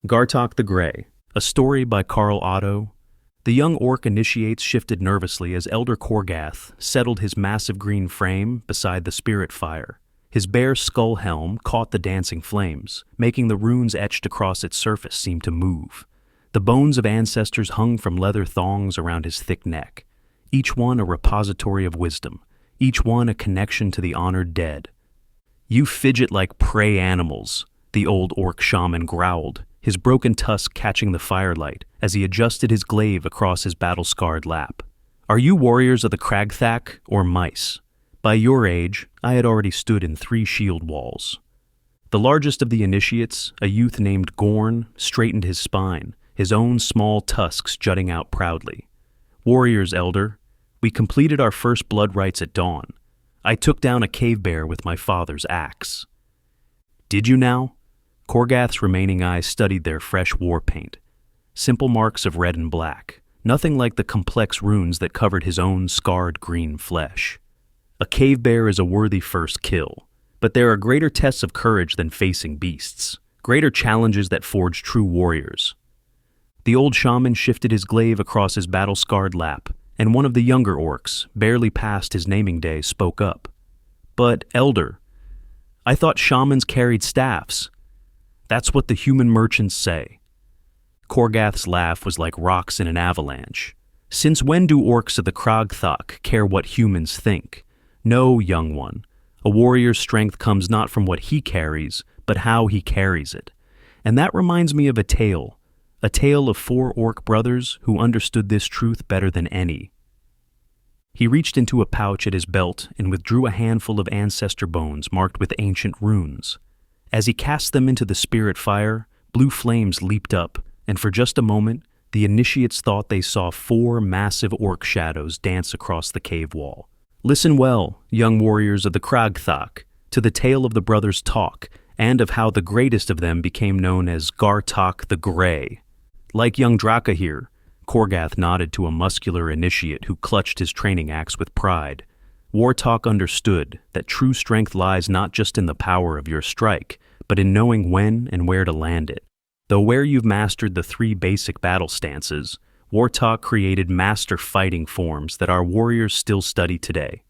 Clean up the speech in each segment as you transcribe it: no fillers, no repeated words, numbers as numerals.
Gar'Tok the Grey, a story by Karl. The young orc initiates shifted nervously as Elder Kor'gath settled his massive green frame beside the spirit fire. His bare skull helm caught the dancing flames, making the runes etched across its surface seem to move. The bones of ancestors hung from leather thongs around his thick neck, each one a repository of wisdom, each one a connection to the honored dead. "You fidget like prey animals," the old orc shaman growled, his broken tusk catching the firelight as he adjusted his glaive across his battle-scarred lap. "Are you warriors of the Kragthak or mice? By your age, I had already stood in 3 shield walls." The largest of the initiates, a youth named Gorn, straightened his spine, his own small tusks jutting out proudly. "Warriors, Elder, we completed our first blood rites at dawn. I took down a cave bear with my father's axe." "Did you now?" Kor'gath's remaining eyes studied their fresh war paint. Simple marks of red and black, nothing like the complex runes that covered his own scarred green flesh. A cave bear is a worthy first kill, but there are greater tests of courage than facing beasts, greater challenges that forge true warriors. The old shaman shifted his glaive across his battle-scarred lap, and one of the younger orcs, barely past his naming day, spoke up. "But, Elder, I thought shamans carried staffs." "That's what the human merchants say." Kor'gath's laugh was like rocks in an avalanche. "Since when do orcs of the Kragthak care what humans think? No, young one. A warrior's strength comes not from what he carries, but how he carries it. And that reminds me of a tale of 4 orc brothers who understood this truth better than any." He reached into a pouch at his belt and withdrew a handful of ancestor bones marked with ancient runes. As he cast them into the spirit fire, blue flames leaped up, and for just a moment, the initiates thought they saw 4 massive orc shadows dance across the cave wall. Listen well, young warriors of the Kragthak, to the tale of the Brothers Tok, and of how the greatest of them became known as Gar'Tok the Grey. Like young Draka here, Kor'gath nodded to a muscular initiate who clutched his training axe with pride. Wartok understood that true strength lies not just in the power of your strike, but in knowing when and where to land it. Though where you've mastered the 3 basic battle stances, Wartok created master fighting forms that our warriors still study today.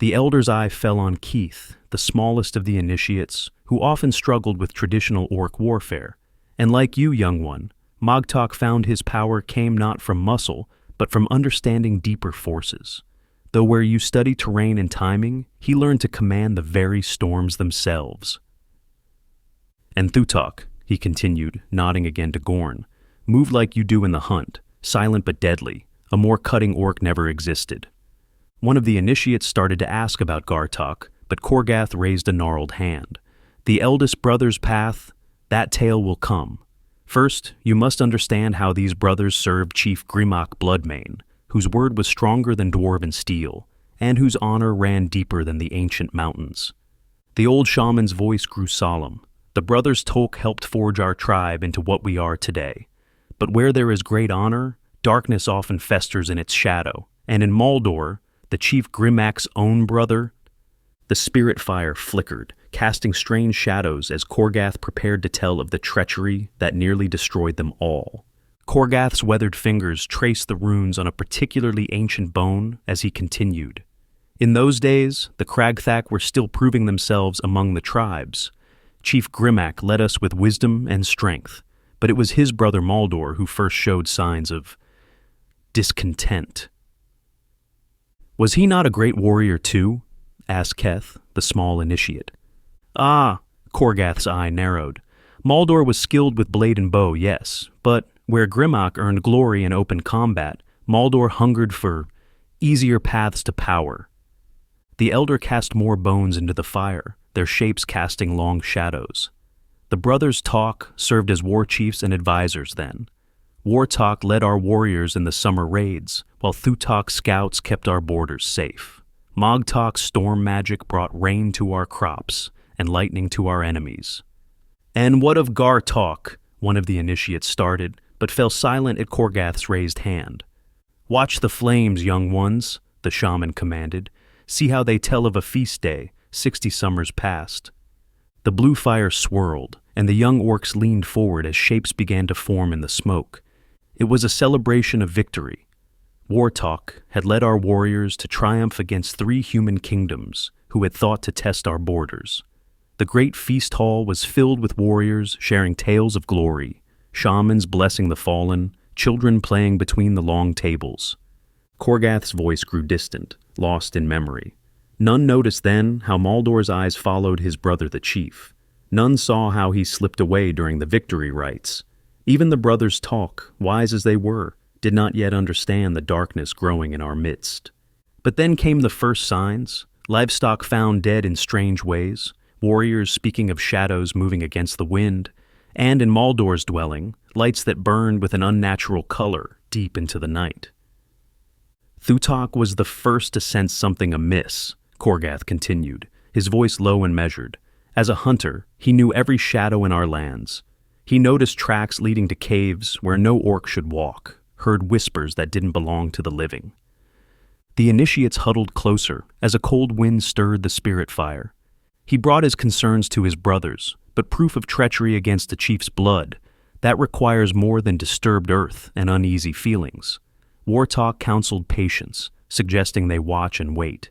The elder's eye fell on Keith, the smallest of the initiates, who often struggled with traditional orc warfare. And like you, young one, Mogtok found his power came not from muscle, but from understanding deeper forces. Though where you study terrain and timing, he learned to command the very storms themselves. "And Thutok," he continued, nodding again to Gorn, "moved like you do in the hunt, silent but deadly. A more cutting orc never existed." One of the initiates started to ask about Gar'Tok, but Kor'gath raised a gnarled hand. "The eldest brother's path, that tale will come. First, you must understand how these brothers served Chief Grimok Bloodmane, whose word was stronger than dwarven steel, and whose honor ran deeper than the ancient mountains." The old shaman's voice grew solemn. "The Brothers Tok helped forge our tribe into what we are today. But where there is great honor, darkness often festers in its shadow, and in Maldor, the Chief Grimmak's own brother..." The spirit fire flickered, casting strange shadows as Kor'gath prepared to tell of the treachery that nearly destroyed them all. Kor'gath's weathered fingers traced the runes on a particularly ancient bone as he continued. "In those days, the Kragthak were still proving themselves among the tribes. Chief Grimmak led us with wisdom and strength, but it was his brother Maldor who first showed signs of discontent." "Was he not a great warrior too?" asked Keth, the small initiate. "Ah," Kor'gath's eye narrowed. "Maldor was skilled with blade and bow, yes, but where Grimmak earned glory in open combat, Maldor hungered for easier paths to power." The elder cast more bones into the fire, their shapes casting long shadows. "The Brothers Tok served as war chiefs and advisors then. Wartok led our warriors in the summer raids, while Thutok's scouts kept our borders safe. Mogtok's storm magic brought rain to our crops and lightning to our enemies." "And what of Gar'Tok?" one of the initiates started, but fell silent at Kor'gath's raised hand. "Watch the flames, young ones," the shaman commanded. "See how they tell of a feast day, 60 summers past." The blue fire swirled, and the young orcs leaned forward as shapes began to form in the smoke. It was a celebration of victory. Gar'Tok had led our warriors to triumph against 3 human kingdoms who had thought to test our borders. The great feast hall was filled with warriors sharing tales of glory, shamans blessing the fallen, children playing between the long tables. Kor'gath's voice grew distant, lost in memory. None noticed then how Maldor's eyes followed his brother the chief. None saw how he slipped away during the victory rites. Even the Brothers Tok, wise as they were, did not yet understand the darkness growing in our midst. But then came the first signs, livestock found dead in strange ways, warriors speaking of shadows moving against the wind, and in Maldor's dwelling, lights that burned with an unnatural color deep into the night. Gar'Tok was the first to sense something amiss, Kor'gath continued, his voice low and measured. As a hunter, he knew every shadow in our lands. He noticed tracks leading to caves where no orc should walk, heard whispers that didn't belong to the living. The initiates huddled closer as a cold wind stirred the spirit fire. He brought his concerns to his brothers, but proof of treachery against the chief's blood, that requires more than disturbed earth and uneasy feelings. Gar'Tok counseled patience, suggesting they watch and wait.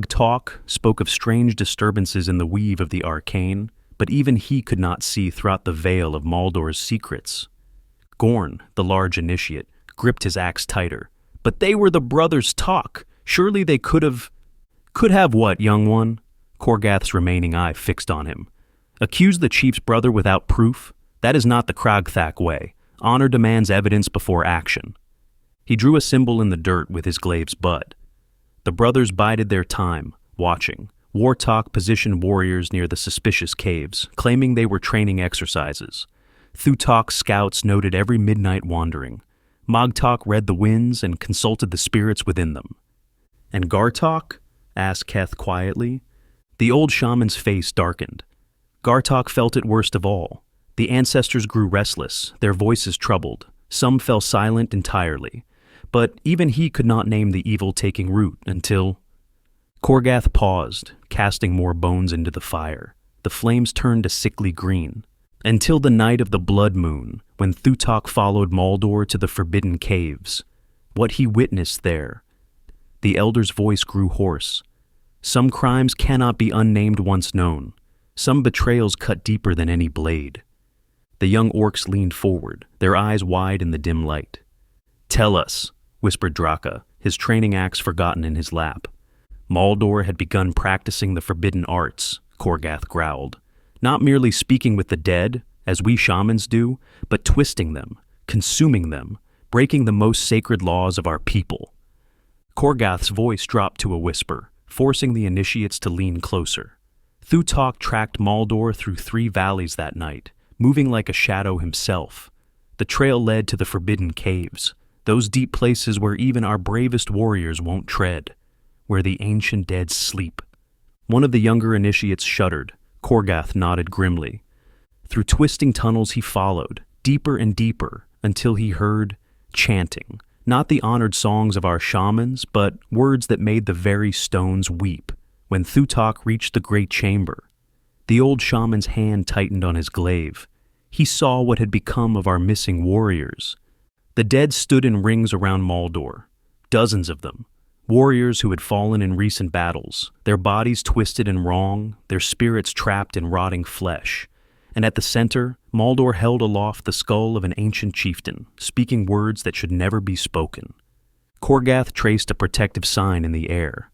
Tok spoke of strange disturbances in the weave of the arcane, but even he could not see throughout the veil of Maldor's secrets. Gorn, the large initiate, gripped his axe tighter. But they were the Brothers Tok. Surely they could have... Could have what, young one? Kor'gath's remaining eye fixed on him. Accuse the chief's brother without proof? That is not the Kragthak way. Honor demands evidence before action. He drew a symbol in the dirt with his glaive's butt. The brothers bided their time, watching. Gar'Tok positioned warriors near the suspicious caves, claiming they were training exercises. Gar'Tok's scouts noted every midnight wandering. Tok read the winds and consulted the spirits within them. And Gar'Tok? Asked Keth quietly. The old shaman's face darkened. Gar'Tok felt it worst of all. The ancestors grew restless, their voices troubled. Some fell silent entirely. But even he could not name the evil taking root until... Kor'gath paused, casting more bones into the fire. The flames turned a sickly green. Until the night of the blood moon, when Gar'Tok followed Maldor to the forbidden caves. What he witnessed there. The elder's voice grew hoarse. Some crimes cannot be unnamed once known. Some betrayals cut deeper than any blade. The young orcs leaned forward, their eyes wide in the dim light. Tell us, whispered Draka, his training axe forgotten in his lap. Maldor had begun practicing the forbidden arts, Kor'gath growled. Not merely speaking with the dead, as we shamans do, but twisting them, consuming them, breaking the most sacred laws of our people. Kor'gath's voice dropped to a whisper, forcing the initiates to lean closer. Gar'Tok tracked Maldor through 3 valleys that night, moving like a shadow himself. The trail led to the forbidden caves, those deep places where even our bravest warriors won't tread, where the ancient dead sleep. One of the younger initiates shuddered. Kor'gath nodded grimly. Through twisting tunnels he followed, deeper and deeper, until he heard chanting, not the honored songs of our shamans, but words that made the very stones weep. When Gar'Tok reached the great chamber, the old shaman's hand tightened on his glaive. He saw what had become of our missing warriors. The dead stood in rings around Maldor, dozens of them, warriors who had fallen in recent battles, their bodies twisted and wrong, their spirits trapped in rotting flesh. And at the center, Maldor held aloft the skull of an ancient chieftain, speaking words that should never be spoken. Kor'gath traced a protective sign in the air.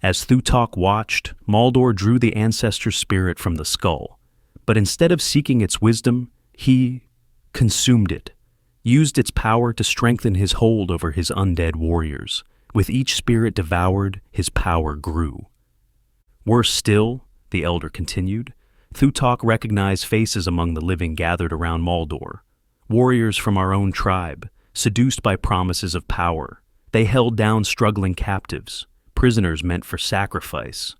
As Gar'Tok watched, Maldor drew the ancestor's spirit from the skull. But instead of seeking its wisdom, he consumed it, used its power to strengthen his hold over his undead warriors. With each spirit devoured, his power grew. Worse still, the elder continued, Gar'Tok recognized faces among the living gathered around Maldor. Warriors from our own tribe, seduced by promises of power. They held down struggling captives, prisoners meant for sacrifice.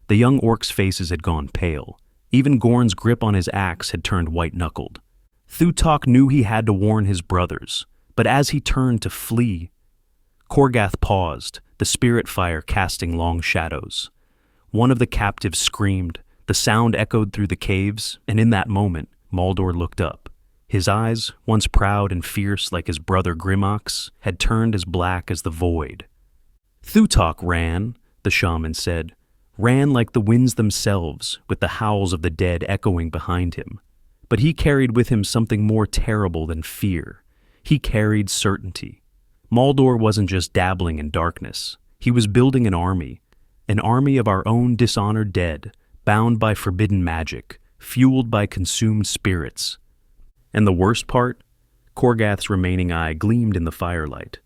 The young orcs' faces had gone pale. Even Gorn's grip on his axe had turned white-knuckled. Gar'Tok knew he had to warn his brothers, but as he turned to flee, Kor'gath paused, the spirit fire casting long shadows. One of the captives screamed, The sound echoed through the caves, and in that moment, Maldor looked up. His eyes, once proud and fierce like his brother Grimok's, had turned as black as the void. "Thutok ran," the shaman said, ran like the winds themselves, with the howls of the dead echoing behind him. But he carried with him something more terrible than fear. He carried certainty. Maldor wasn't just dabbling in darkness. He was building an army of our own dishonored dead, bound by forbidden magic, fueled by consumed spirits. And the worst part? Korgath's remaining eye gleamed in the firelight.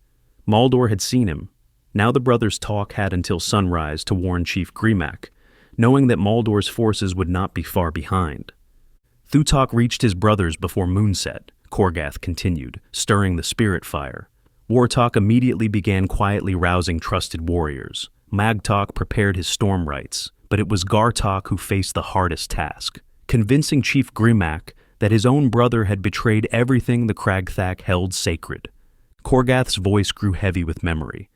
Maldor had seen him. Now the Brothers Tok had until sunrise to warn Chief Grimak, knowing that Maldor's forces would not be far behind. Thutok reached his brothers before moonset, Korgath continued, stirring the spirit fire. Wartok immediately began quietly rousing trusted warriors. Magtok prepared his storm rites, but it was Gar'Tok who faced the hardest task, convincing Chief Grimak that his own brother had betrayed everything the Kragthak held sacred. Korgath's voice grew heavy with memory.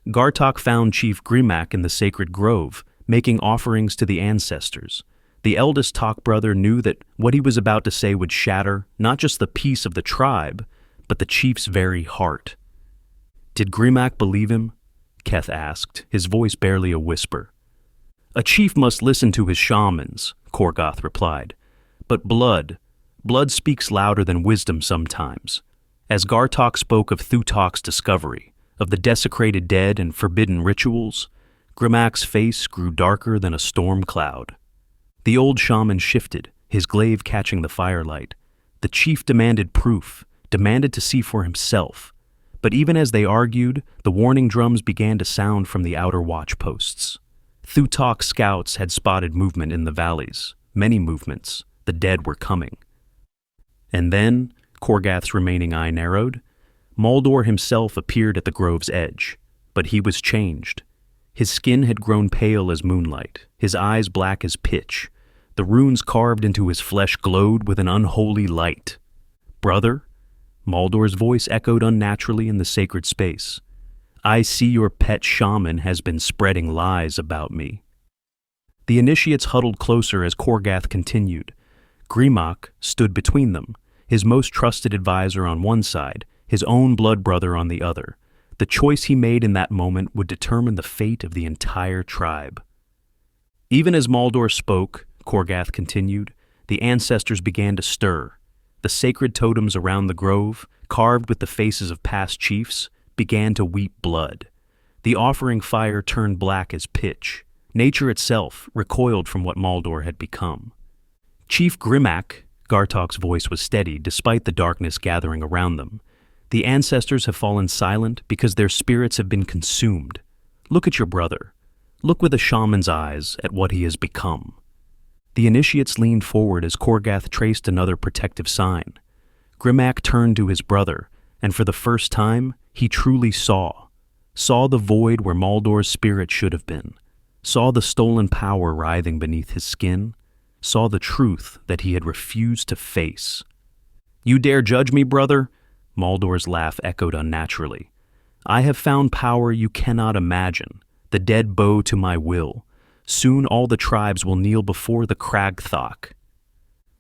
Gar'Tok found Chief Grimak in the sacred grove, making offerings to the ancestors. The eldest Tok brother knew that what he was about to say would shatter not just the peace of the tribe, but the chief's very heart. "Did Grimak believe him?" Keth asked, his voice barely a whisper. "A chief must listen to his shamans," Korgath replied. "But blood speaks louder than wisdom sometimes." As Gar'Tok spoke of Thutok's discovery, of the desecrated dead and forbidden rituals, Grimak's face grew darker than a storm cloud. The old shaman shifted, his glaive catching the firelight. The chief demanded proof, demanded to see for himself. But even as they argued, the warning drums began to sound from the outer watch posts. Thutok's scouts had spotted movement in the valleys, many movements. The dead were coming. And then, Korgath's remaining eye narrowed, Maldor himself appeared at the grove's edge, but he was changed. His skin had grown pale as moonlight, his eyes black as pitch. The runes carved into his flesh glowed with an unholy light. "Brother?" Maldor's voice echoed unnaturally in the sacred space. "I see your pet shaman has been spreading lies about me." The initiates huddled closer as Korgath continued. Grimak stood between them, his most trusted advisor on one side, his own blood brother on the other. The choice he made in that moment would determine the fate of the entire tribe. Even as Maldor spoke, Korgath continued, the ancestors began to stir. The sacred totems around the grove, carved with the faces of past chiefs, began to weep blood. The offering fire turned black as pitch. Nature itself recoiled from what Maldor had become. "Chief Grimak," Gar'Tok's voice was steady despite the darkness gathering around them. "The ancestors have fallen silent because their spirits have been consumed. Look at your brother. Look with a shaman's eyes at what he has become." The initiates leaned forward as Korgath traced another protective sign. Grimak turned to his brother, and for the first time, he truly saw the void where Maldor's spirit should have been, saw the stolen power writhing beneath his skin, saw the truth that he had refused to face. "You dare judge me, brother?" Maldor's laugh echoed unnaturally. "I have found power you cannot imagine, the dead bow to my will. Soon all the tribes will kneel before the Kragthok."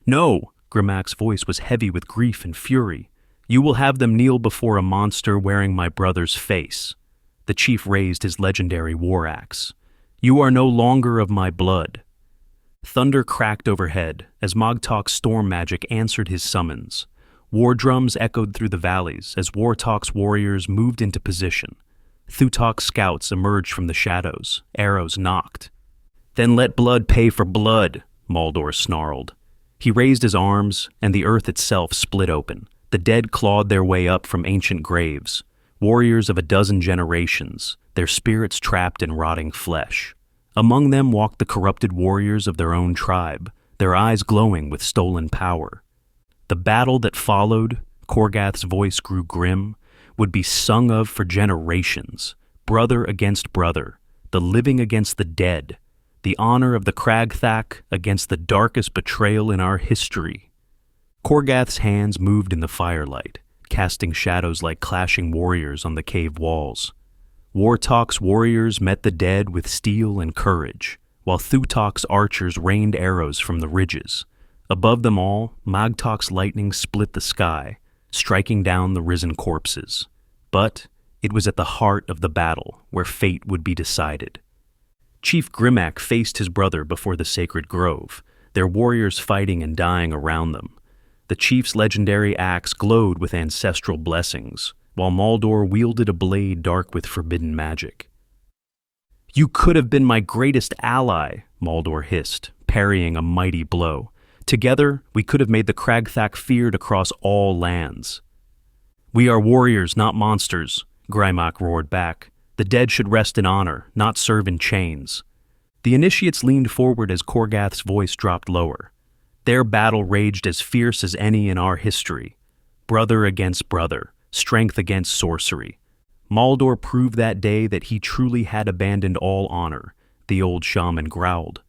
"No!" Grimak's voice was heavy with grief and fury. "You will have them kneel before a monster wearing my brother's face." The chief raised his legendary war axe. "You are no longer of my blood." Thunder cracked overhead as Magtok's storm magic answered his summons. War drums echoed through the valleys as Wartok's warriors moved into position. Thutok's scouts emerged from the shadows, arrows knocked. "Then let blood pay for blood," Maldor snarled. He raised his arms, and the earth itself split open. The dead clawed their way up from ancient graves, warriors of a dozen generations, their spirits trapped in rotting flesh. Among them walked the corrupted warriors of their own tribe, their eyes glowing with stolen power. The battle that followed, Korgath's voice grew grim, would be sung of for generations, brother against brother, the living against the dead, the honor of the Kragthak against the darkest betrayal in our history. Korgath's hands moved in the firelight, casting shadows like clashing warriors on the cave walls. Wartok's warriors met the dead with steel and courage. while Thu'Tok's archers rained arrows from the ridges. Above them all, Magtok's lightning split the sky, striking down the risen corpses. But it was at the heart of the battle where fate would be decided. Chief Grimmack faced his brother before the sacred grove, their warriors fighting and dying around them. The chief's legendary axe glowed with ancestral blessings, while Maldor wielded a blade dark with forbidden magic. "You could have been my greatest ally," Maldor hissed, parrying a mighty blow. "Together, we could have made the Kragthak feared across all lands." "We are warriors, not monsters," Grimmack roared back. "The dead should rest in honor, not serve in chains." The initiates leaned forward as Korgath's voice dropped lower. Their battle raged as fierce as any in our history. Brother against brother, strength against sorcery. Maldor proved that day that he truly had abandoned all honor, the old shaman growled.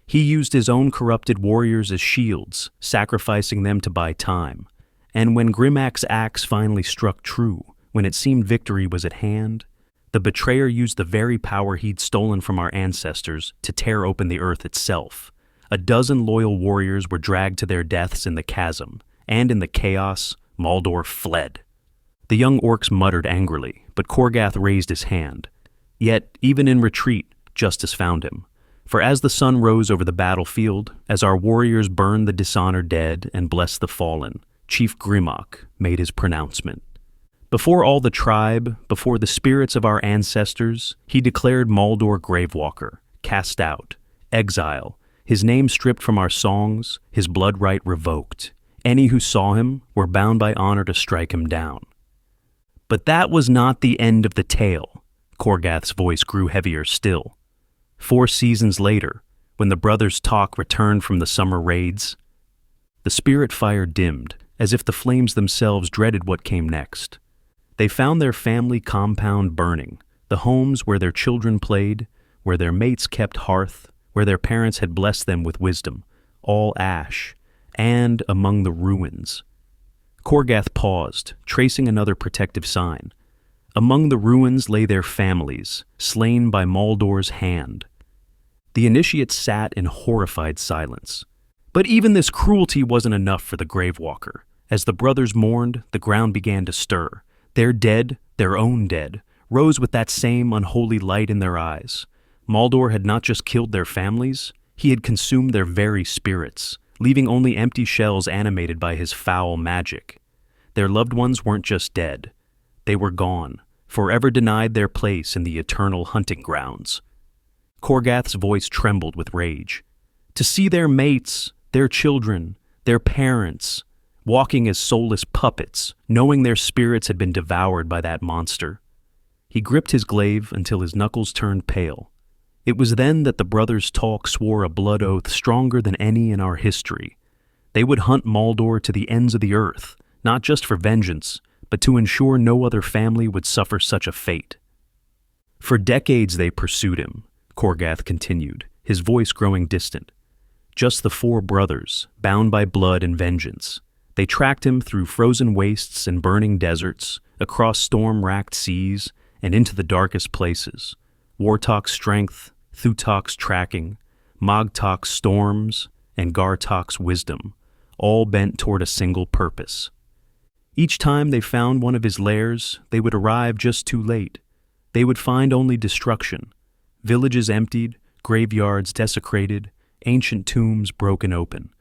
He used his own corrupted warriors as shields, sacrificing them to buy time. And when Grimmack's axe finally struck true, when it seemed victory was at hand, the betrayer used the very power he'd stolen from our ancestors to tear open the earth itself. A dozen loyal warriors were dragged to their deaths in the chasm, and in the chaos, Maldor fled. The young orcs muttered angrily, but Korgath raised his hand. Yet, even in retreat, justice found him. For as the sun rose over the battlefield, as our warriors burned the dishonored dead and blessed the fallen, Chief Grimmack made his pronouncement. Before all the tribe, before the spirits of our ancestors, he declared Maldor Gravewalker, cast out, exile, his name stripped from our songs, his blood right revoked. Any who saw him were bound by honor to strike him down. But that was not the end of the tale. Korgath's voice grew heavier still. 4 seasons later, when the Brothers Tok returned from the summer raids, the spirit fire dimmed, as if the flames themselves dreaded what came next. They found their family compound burning, the homes where their children played, where their mates kept hearth, where their parents had blessed them with wisdom, all ash, and among the ruins. Korgath paused, tracing another protective sign. Among the ruins lay their families, slain by Maldor's hand. The initiates sat in horrified silence. But even this cruelty wasn't enough for the Gravewalker. As the brothers mourned, the ground began to stir. Their dead, their own dead, rose with that same unholy light in their eyes. Maldor had not just killed their families, he had consumed their very spirits, leaving only empty shells animated by his foul magic. Their loved ones weren't just dead. They were gone, forever denied their place in the eternal hunting grounds. Korgath's voice trembled with rage. To see their mates, their children, their parents, walking as soulless puppets, knowing their spirits had been devoured by that monster. He gripped his glaive until his knuckles turned pale. It was then that the Brothers Tok swore a blood oath stronger than any in our history. They would hunt Maldor to the ends of the earth, not just for vengeance, but to ensure no other family would suffer such a fate. For decades they pursued him, Korgath continued, his voice growing distant. Just the 4 brothers, bound by blood and vengeance. They tracked him through frozen wastes and burning deserts, across storm-racked seas, and into the darkest places. Wartok's strength, Thu'Tok's tracking, Magtok's storms, and Gar'Tok's wisdom, all bent toward a single purpose. Each time they found one of his lairs, they would arrive just too late. They would find only destruction. Villages emptied, graveyards desecrated, ancient tombs broken open.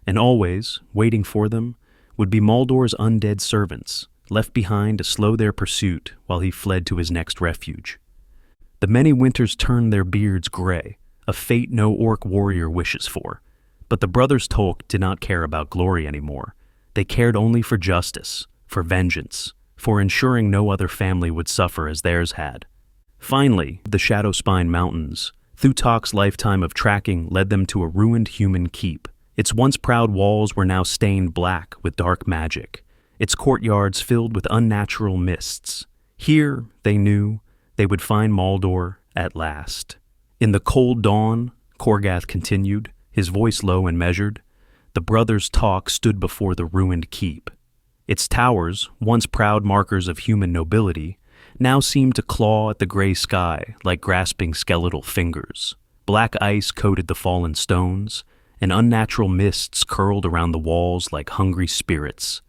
And always, waiting for them, would be Maldor's undead servants, left behind to slow their pursuit while he fled to his next refuge. The many winters turned their beards gray, a fate no orc warrior wishes for. But the Brothers Tok did not care about glory anymore. They cared only for justice, for vengeance, for ensuring no other family would suffer as theirs had. Finally, the Shadowspine Mountains, Thu'Tok's lifetime of tracking led them to a ruined human keep. Its once proud walls were now stained black with dark magic, its courtyards filled with unnatural mists. Here, they knew, they would find Maldor at last. In the cold dawn, Korgath continued, his voice low and measured, the Brothers Tok stood before the ruined keep. Its towers, once proud markers of human nobility, now seemed to claw at the gray sky like grasping skeletal fingers. Black ice coated the fallen stones, and unnatural mists curled around the walls like hungry spirits.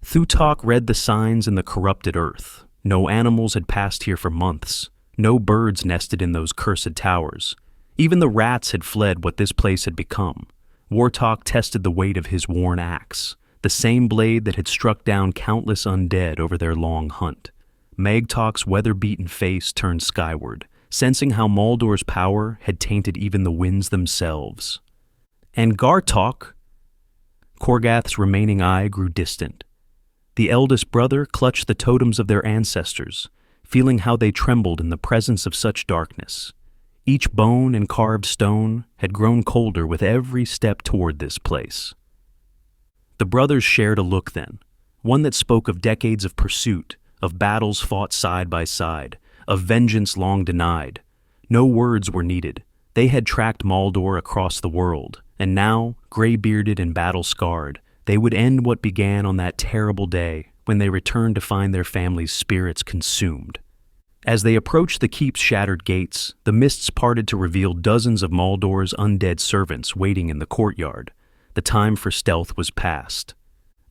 Gar'Tok read the signs in the corrupted earth. No animals had passed here for months. No birds nested in those cursed towers. Even the rats had fled what this place had become. Gar'Tok tested the weight of his worn axe, the same blade that had struck down countless undead over their long hunt. Gar'Tok's weather-beaten face turned skyward, sensing how Maldor's power had tainted even the winds themselves. And Gar'Tok? Kor'gath's remaining eye grew distant. The eldest brother clutched the totems of their ancestors, feeling how they trembled in the presence of such darkness. Each bone and carved stone had grown colder with every step toward this place. The brothers shared a look then, one that spoke of decades of pursuit, of battles fought side by side, of vengeance long denied. No words were needed. They had tracked Maldor across the world, and now, gray-bearded and battle-scarred, they would end what began on that terrible day when they returned to find their family's spirits consumed. As they approached the keep's shattered gates, the mists parted to reveal dozens of Maldor's undead servants waiting in the courtyard. The time for stealth was past.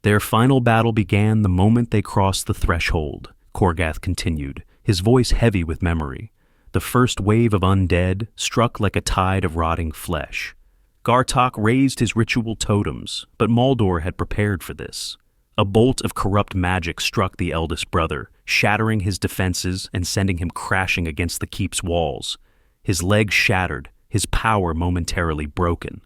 Their final battle began the moment they crossed the threshold, Kor'gath continued, his voice heavy with memory. The first wave of undead struck like a tide of rotting flesh. Gar'Tok raised his ritual totems, but Maldor had prepared for this. A bolt of corrupt magic struck the eldest brother, shattering his defenses and sending him crashing against the keep's walls. His legs shattered, his power momentarily broken.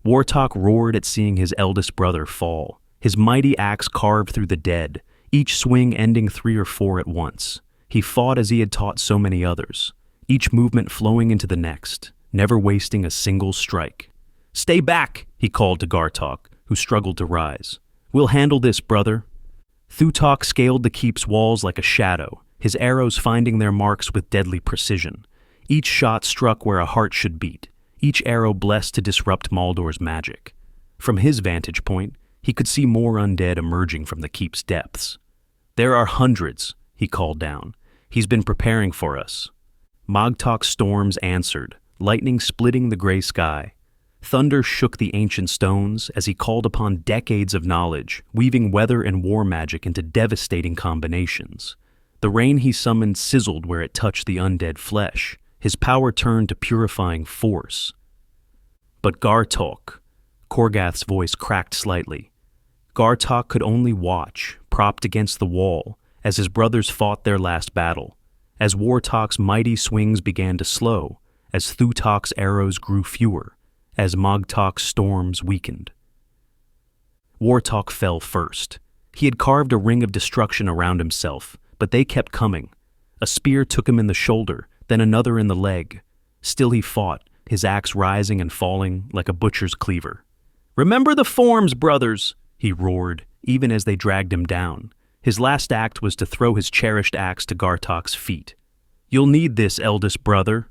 Gar'Tok roared at seeing his eldest brother fall. His mighty axe carved through the dead, each swing ending 3 or 4 at once. He fought as he had taught so many others, each movement flowing into the next, never wasting a single strike. "Stay back," he called to Gar'Tok, who struggled to rise. "We'll handle this, brother." Gar'Tok scaled the keep's walls like a shadow, his arrows finding their marks with deadly precision. Each shot struck where a heart should beat, each arrow blessed to disrupt Maldor's magic. From his vantage point, he could see more undead emerging from the keep's depths. "There are hundreds," he called down. "He's been preparing for us." Gar'Tok's storms answered, lightning splitting the gray sky. Thunder shook the ancient stones as he called upon decades of knowledge, weaving weather and war magic into devastating combinations. The rain he summoned sizzled where it touched the undead flesh. His power turned to purifying force. But Gar'Tok, Kor'gath's voice cracked slightly. Gar'Tok could only watch, propped against the wall, as his brothers fought their last battle, as Gar'Tok's mighty swings began to slow, as Gar'Tok's arrows grew fewer, as Gar'Tok's storms weakened. Gar'Tok fell first. He had carved a ring of destruction around himself, but they kept coming. A spear took him in the shoulder, then another in the leg. Still he fought, his axe rising and falling like a butcher's cleaver. "Remember the forms, brothers!" he roared, even as they dragged him down. His last act was to throw his cherished axe to Gar'Tok's feet. "You'll need this, eldest brother."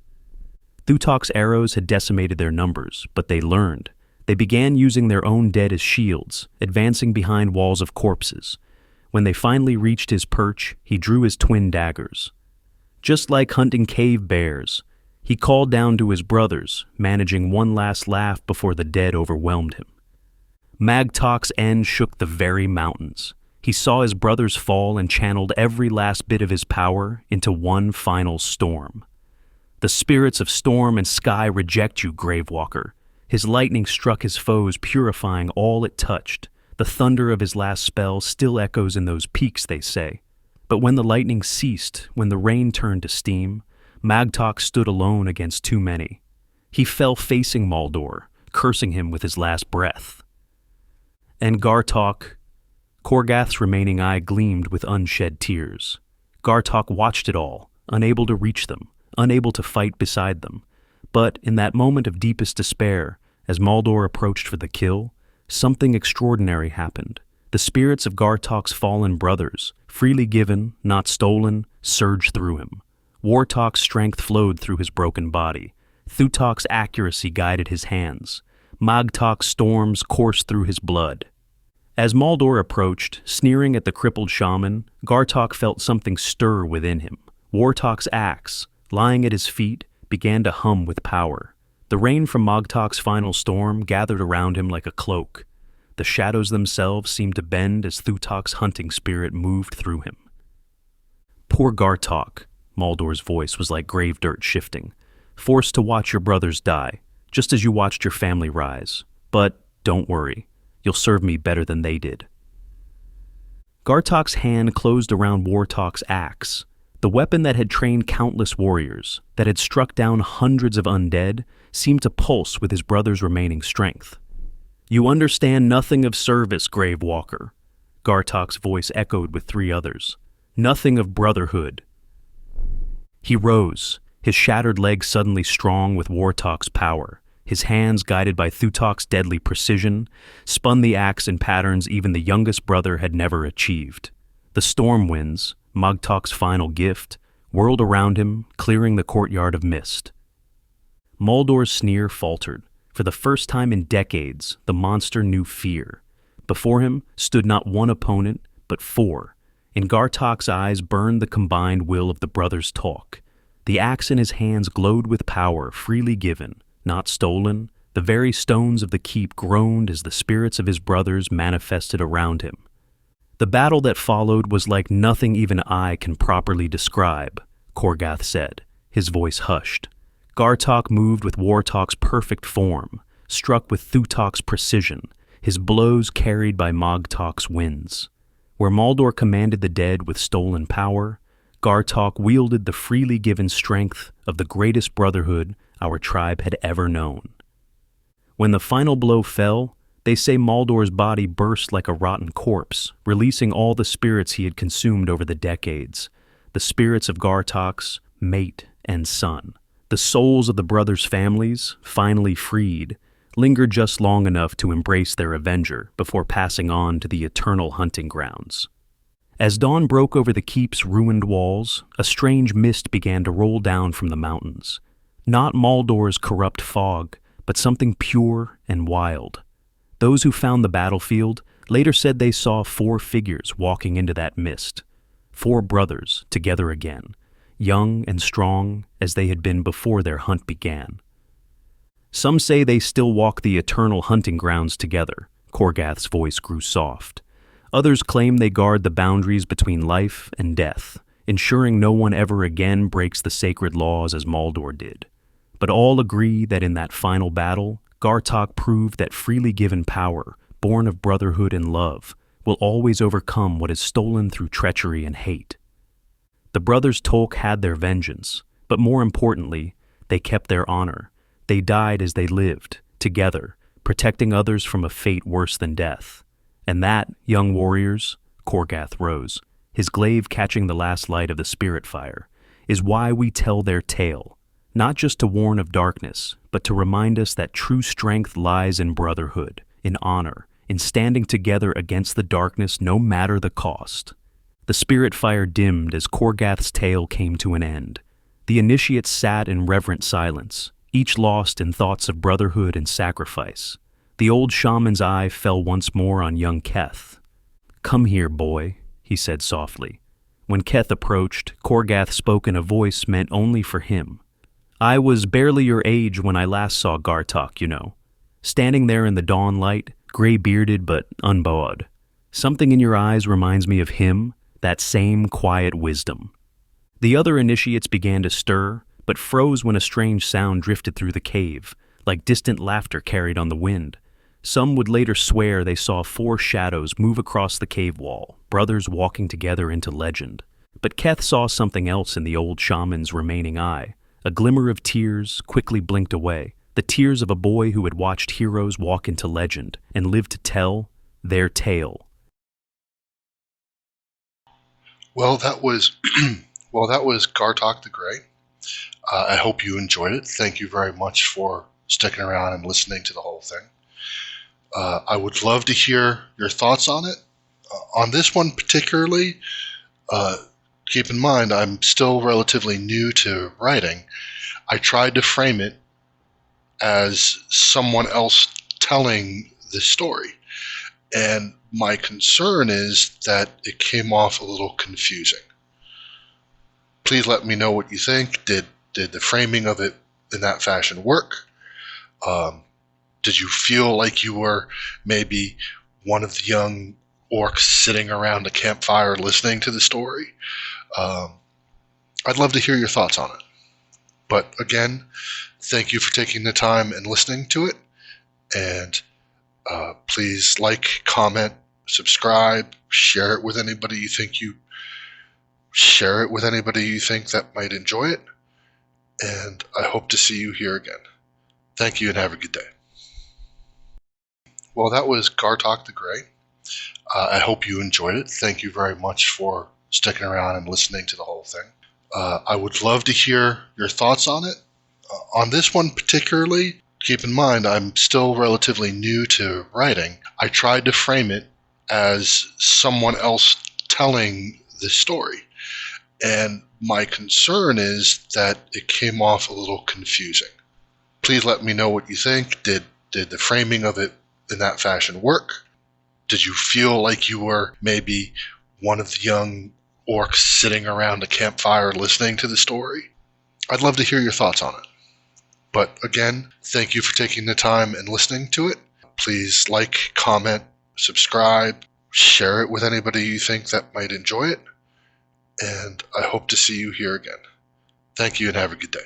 Gar'Tok's arrows had decimated their numbers, but they learned. They began using their own dead as shields, advancing behind walls of corpses. When they finally reached his perch, he drew his twin daggers. Just like hunting cave bears, he called down to his brothers, managing one last laugh before the dead overwhelmed him. Gar'Tok's end shook the very mountains. He saw his brothers fall and channeled every last bit of his power into one final storm. "The spirits of storm and sky reject you, Gravewalker." His lightning struck his foes, purifying all it touched. The thunder of his last spell still echoes in those peaks, they say. But when the lightning ceased, when the rain turned to steam, Gar'Tok stood alone against too many. He fell facing Maldor, cursing him with his last breath. And Gar'Tok, Kor'gath's remaining eye gleamed with unshed tears. Gar'Tok watched it all, unable to reach them, unable to fight beside them. But in that moment of deepest despair, as Maldor approached for the kill, something extraordinary happened. The spirits of Gar'Tok's fallen brothers, freely given, not stolen, surged through him. Gar'Tok's strength flowed through his broken body. Gar'Tok's accuracy guided his hands. Gar'Tok's storms coursed through his blood. As Maldor approached, sneering at the crippled shaman, Gar'Tok felt something stir within him. Gar'Tok's axe, lying at his feet, began to hum with power. The rain from Mogtok's final storm gathered around him like a cloak. The shadows themselves seemed to bend as Thuttok's hunting spirit moved through him. Poor Gar'Tok, Maldor's voice was like grave dirt shifting. Forced to watch your brothers die, just as you watched your family rise. But don't worry, you'll serve me better than they did. Gar'Tok's hand closed around Wartok's axe, the weapon that had trained countless warriors, that had struck down hundreds of undead, seemed to pulse with his brother's remaining strength. You understand nothing of service, Grave Walker, Gar'Tok's voice echoed with three others. Nothing of brotherhood. He rose, his shattered legs suddenly strong with Wartok's power. His hands, guided by Thuttok's deadly precision, spun the axe in patterns even the youngest brother had never achieved. The storm winds, Mogtok's final gift, whirled around him, clearing the courtyard of mist. Maldor's sneer faltered. For the first time in decades, the monster knew fear. Before him stood not one opponent, but four. In Gar'Tok's eyes burned the combined will of the Brothers Tok. The axe in his hands glowed with power freely given, not stolen. The very stones of the keep groaned as the spirits of his brothers manifested around him. The battle that followed was like nothing even I can properly describe, Kor'gath said, his voice hushed. Gar'Tok moved with Wartok's perfect form, struck with Thuttok's precision, his blows carried by Mogtok's winds. Where Maldor commanded the dead with stolen power, Gar'Tok wielded the freely given strength of the greatest brotherhood our tribe had ever known. When the final blow fell, they say Maldor's body burst like a rotten corpse, releasing all the spirits he had consumed over the decades, the spirits of Gar'Tok's mate and son. The souls of the brothers' families, finally freed, lingered just long enough to embrace their avenger before passing on to the eternal hunting grounds. As dawn broke over the keep's ruined walls, a strange mist began to roll down from the mountains. Not Maldor's corrupt fog, but something pure and wild. Those who found the battlefield later said they saw four figures walking into that mist. Four brothers together again, young and strong as they had been before their hunt began. Some say they still walk the eternal hunting grounds together. Kor'gath's voice grew soft. Others claim they guard the boundaries between life and death, ensuring no one ever again breaks the sacred laws as Maldor did. But all agree that in that final battle, Gar'Tok proved that freely given power, born of brotherhood and love, will always overcome what is stolen through treachery and hate. The Brothers Tok had their vengeance, but more importantly, they kept their honor. They died as they lived, together, protecting others from a fate worse than death. And that, young warriors, Kor'gath rose, his glaive catching the last light of the spirit fire, is why we tell their tale, not just to warn of darkness, but to remind us that true strength lies in brotherhood, in honor, in standing together against the darkness no matter the cost. The spirit fire dimmed as Kor'gath's tale came to an end. The initiates sat in reverent silence, each lost in thoughts of brotherhood and sacrifice. The old shaman's eye fell once more on young Keth. "Come here, boy," he said softly. When Keth approached, Kor'gath spoke in a voice meant only for him. "I was barely your age when I last saw Gar'Tok, you know. Standing there in the dawn light, gray-bearded but unbowed. Something in your eyes reminds me of him, that same quiet wisdom." The other initiates began to stir, but froze when a strange sound drifted through the cave, like distant laughter carried on the wind. Some would later swear they saw four shadows move across the cave wall, brothers walking together into legend. But Keth saw something else in the old shaman's remaining eye. A glimmer of tears quickly blinked away, the tears of a boy who had watched heroes walk into legend and lived to tell their tale. Well, that was Gar'Tok the Grey. I hope you enjoyed it. Thank you very much for sticking around and listening to the whole thing. I would love to hear your thoughts on it. On this one particularly, keep in mind I'm still relatively new to writing. I tried to frame it as someone else telling the story. And my concern is that it came off a little confusing. Please let me know what you think. Did the framing of it in that fashion work? Did you feel like you were maybe one of the young orcs sitting around a campfire listening to the story? I'd love to hear your thoughts on it. But again, thank you for taking the time and listening to it. And please like, comment, subscribe, share it with anybody you think that might enjoy it. And I hope to see you here again. Thank you and have a good day. Well, that was Gar'Tok the Grey. I hope you enjoyed it. Thank you very much for sticking around and listening to the whole thing. I would love to hear your thoughts on it. On this one particularly, keep in mind I'm still relatively new to writing. I tried to frame it as someone else telling the story. And my concern is that it came off a little confusing. Please let me know what you think. Did the framing of it in that fashion work? Did you feel like you were maybe one of the young orcs sitting around a campfire listening to the story? I'd love to hear your thoughts on it. But again, thank you for taking the time and listening to it. Please like, comment, subscribe, share it with anybody you think that might enjoy it. And I hope to see you here again. Thank you and have a good day.